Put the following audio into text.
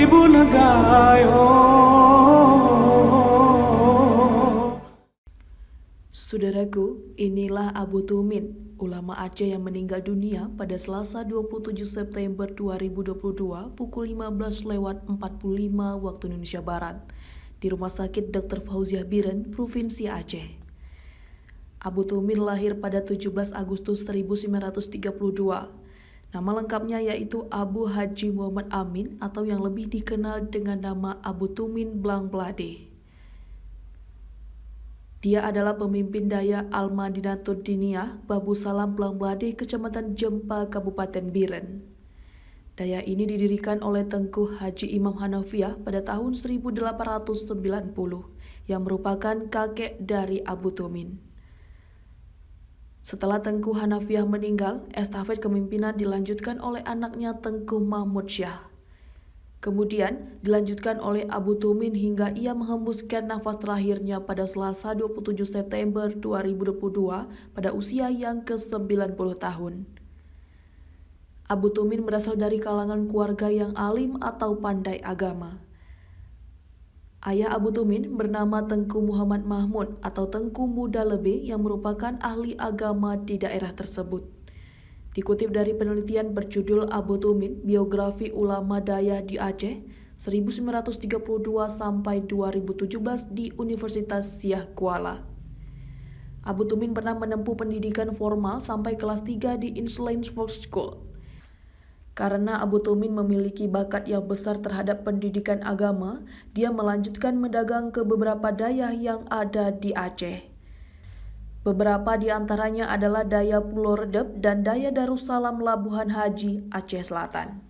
ibu negayo. Saudaraku, inilah Abu Tumin, ulama Aceh yang meninggal dunia pada Selasa 27 September 2022 pukul 15.45 waktu Indonesia Barat di Rumah Sakit Dr. Fauziah Biren, Provinsi Aceh. Abu Tumin lahir pada 17 Agustus 1932. Nama lengkapnya yaitu Abu Haji Muhammad Amin atau yang lebih dikenal dengan nama Abu Tumin Blang Blade. Dia adalah pemimpin daya Al-Madinatul Diniyah Babu Salam Blang Blade, Kecamatan Jempa, Kabupaten Biren. Daya ini didirikan oleh Tengku Haji Imam Hanafiah pada tahun 1890 yang merupakan kakek dari Abu Tumin. Setelah Tengku Hanafiah meninggal, estafet kepemimpinan dilanjutkan oleh anaknya Tengku Mahmud Syah. Kemudian dilanjutkan oleh Abu Tumin hingga ia menghembuskan nafas terakhirnya pada Selasa 27 September 2022 pada usia yang ke-90 tahun. Abu Tumin berasal dari kalangan keluarga yang alim atau pandai agama. Ayah Abu Tumin bernama Tengku Muhammad Mahmud atau Tengku Muda Lebe yang merupakan ahli agama di daerah tersebut. Dikutip dari penelitian berjudul Abu Tumin, Biografi Ulama Daya di Aceh 1932 sampai 2017 di Universitas Siah Kuala. Abu Tumin pernah menempuh pendidikan formal sampai kelas 3 di Insolence First School. Karena Abu Tumin memiliki bakat yang besar terhadap pendidikan agama, dia melanjutkan mendagang ke beberapa daya yang ada di Aceh. Beberapa di antaranya adalah Daya Pulau Redep dan Daya Darussalam Labuhan Haji, Aceh Selatan.